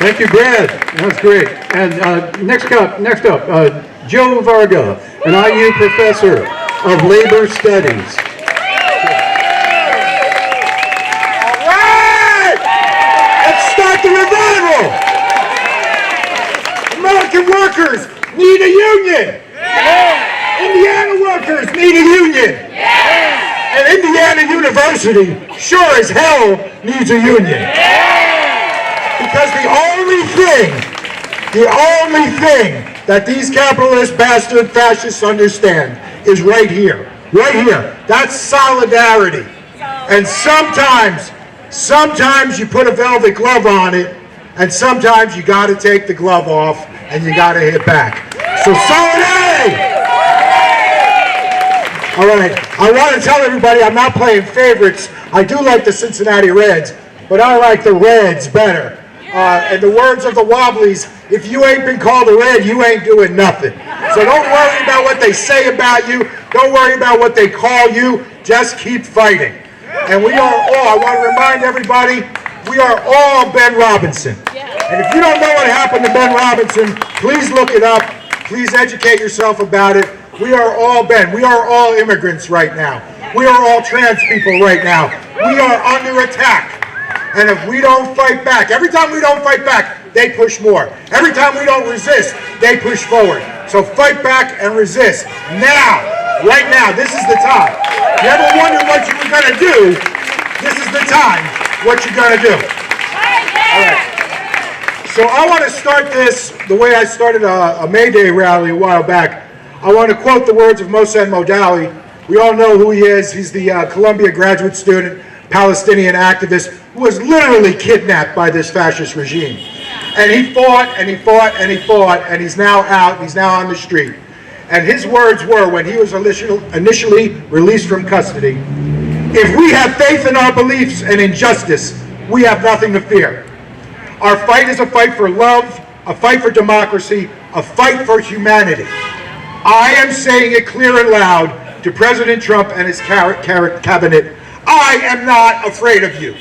Thank you, Brad. That's great. And next up, Joe Varga, an IU professor of labor studies. All right! Let's start the revival! American workers need a union! Indiana workers need a union! And Indiana University sure as hell needs a union. Because the only thing that these capitalist bastard fascists understand is right here. That's solidarity. And sometimes you put a velvet glove on it, and sometimes you gotta take the glove off and you gotta hit back. So solidarity! All right, I want to tell everybody I'm not playing favorites. I do like the Cincinnati Reds, but I like the Reds better. In the words of the Wobblies, if you ain't been called a Red, you ain't doing nothing. So don't worry about what they say about you. Don't worry about what they call you. Just keep fighting. And we are all, I want to remind everybody, we are all Ben Robinson. And if you don't know what happened to Ben Robinson, please look it up. Please educate yourself about it. We are all Ben. We are all immigrants right now. We are all trans people right now. We are under attack. And if we don't fight back, every time we don't fight back, they push more. Every time we don't resist, they push forward. So fight back and resist. Now, right now, this is the time. You ever wondered what you were going to do? This is the time, what you're going to do. All right. So I want to start this the way I started a May Day rally a while back. I want to quote the words of Mohsen Modali. We all know who he is. He's the Columbia graduate student, Palestinian activist, who was literally kidnapped by this fascist regime. And he fought, and he fought, and he fought, and he's now out, he's now on the street. And his words were, when he was initially released from custody, "If we have faith in our beliefs and in justice, we have nothing to fear. Our fight is a fight for love, a fight for democracy, a fight for humanity. I am saying it clear and loud to President Trump and his cabinet, I am not afraid of you.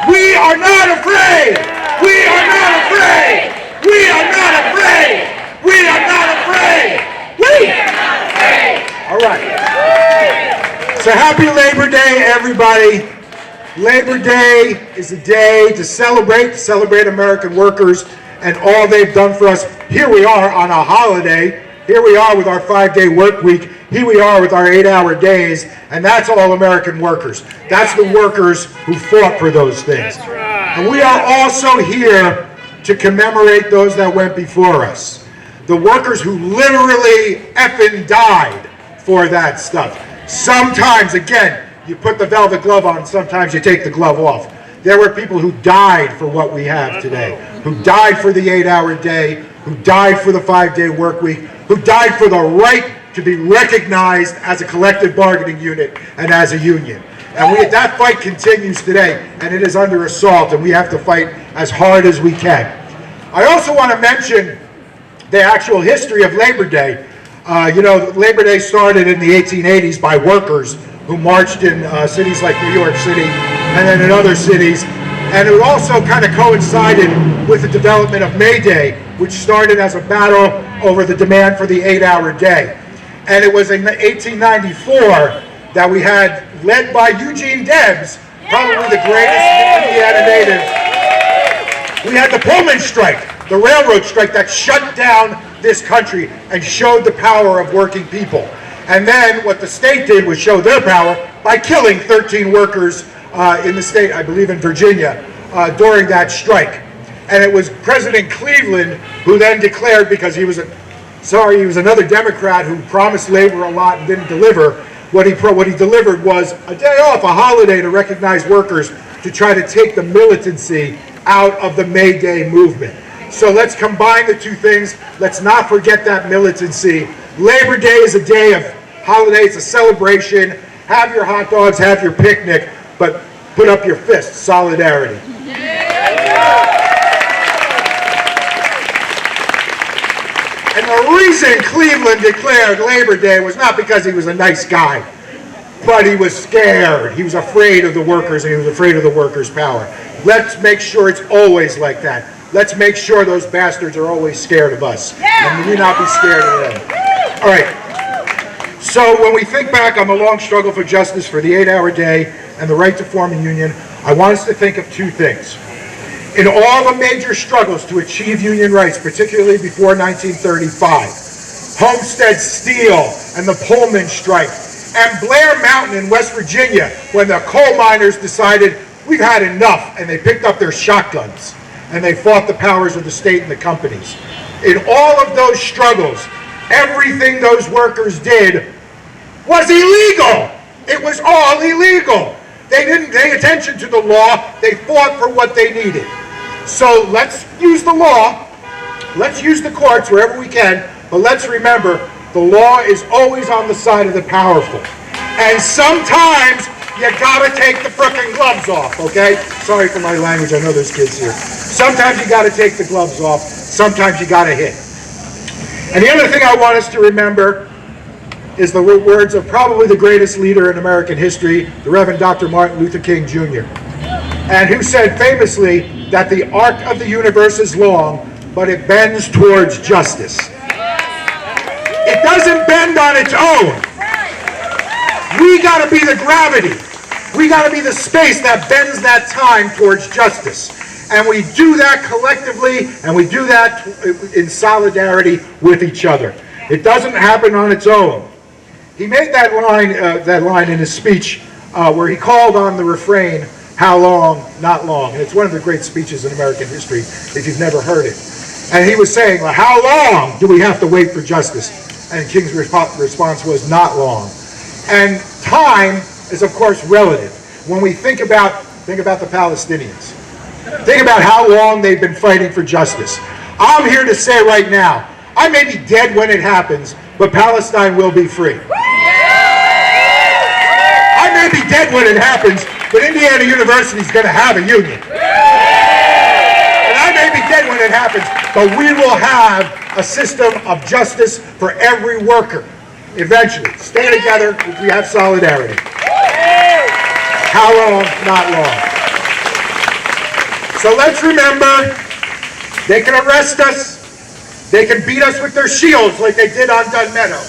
We are not afraid! We are not afraid! We are not afraid! We are not afraid! We are not afraid! All right. So happy Labor Day, everybody. Labor Day is a day to celebrate American workers and all they've done for us. Here we are on a holiday. Here we are with our 5-day work week. Here we are with our 8-hour days, and that's all American workers. That's the workers who fought for those things. That's right. And we are also here to commemorate those that went before us. The workers who literally effing died for that stuff. Sometimes, again, you put the velvet glove on, sometimes you take the glove off. There were people who died for what we have today, who died for the 8-hour day, who died for the 5-day work week, who died for the right to be recognized as a collective bargaining unit and as a union. And that fight continues today, and it is under assault, and we have to fight as hard as we can. I also want to mention the actual history of Labor Day. Labor Day started in the 1880s by workers who marched in cities like New York City and then in other cities. And it also kind of coincided with the development of May Day, which started as a battle over the demand for the 8-hour day. And it was in 1894 that we had, led by Eugene Debs, probably the greatest Indiana native, we had the Pullman Strike, the railroad strike that shut down this country and showed the power of working people. And then what the state did was show their power by killing 13 workers in the state, I believe in Virginia, during that strike. And it was President Cleveland who then declared, because he was another Democrat who promised labor a lot and didn't deliver. What he delivered was a day off, a holiday to recognize workers, to try to take the militancy out of the May Day movement. So let's combine the two things. Let's not forget that militancy. Labor Day is a day of holiday, it's a celebration. Have your hot dogs, have your picnic, but put up your fists, solidarity. And the reason Cleveland declared Labor Day was not because he was a nice guy, but he was scared. He was afraid of the workers, and he was afraid of the workers' power. Let's make sure it's always like that. let's make sure those bastards are always scared of us. And we not be scared of them. All right. So when we think back on the long struggle for justice, for the 8-hour day, and the right to form a union, I want us to think of two things. In all the major struggles to achieve union rights, particularly before 1935, Homestead Steel and the Pullman Strike, and Blair Mountain in West Virginia, when the coal miners decided we've had enough, and they picked up their shotguns and they fought the powers of the state and the companies. In all of those struggles, everything those workers did was illegal. It was all illegal. They didn't pay attention to the law. They fought for what they needed. So let's use the law. Let's use the courts wherever we can. But let's remember, the law is always on the side of the powerful. And sometimes you gotta take the frickin' gloves off, okay? Sorry for my language, I know there's kids here. Sometimes you gotta take the gloves off, sometimes you gotta hit. And the other thing I want us to remember is the words of probably the greatest leader in American history, the Reverend Dr. Martin Luther King Jr., and who said famously that the arc of the universe is long, but it bends towards justice. It doesn't bend on its own. We gotta be the gravity. We gotta be the space that bends that time towards justice. And we do that collectively, and we do that in solidarity with each other. It doesn't happen on its own. He made that line in his speech where he called on the refrain, "How long, not long." And it's one of the great speeches in American history, if you've never heard it. And he was saying, well, how long do we have to wait for justice? And King's response was, not long. And time is, of course, relative. When we think about the Palestinians. Think about how long they've been fighting for justice. I'm here to say right now, I may be dead when it happens, but Palestine will be free. I may be dead when it happens, but Indiana University is going to have a union. And I may be dead when it happens, but we will have a system of justice for every worker. Eventually. Stay together if we have solidarity. How long? Not long. So let's remember, they can arrest us. They can beat us with their shields like they did on Dunn Meadow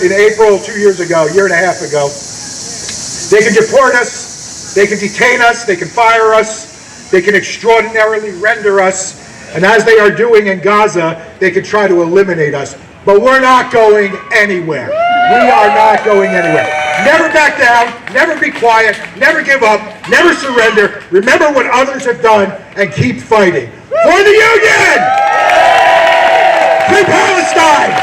in April 2 years ago, a year and a half ago. They can deport us. They can detain us. They can fire us. They can extraordinarily render us. And as they are doing in Gaza, they can try to eliminate us. But we're not going anywhere. We are not going anywhere. Never back down, never be quiet, never give up, never surrender. Remember what others have done and keep fighting. For the Union! Free Palestine!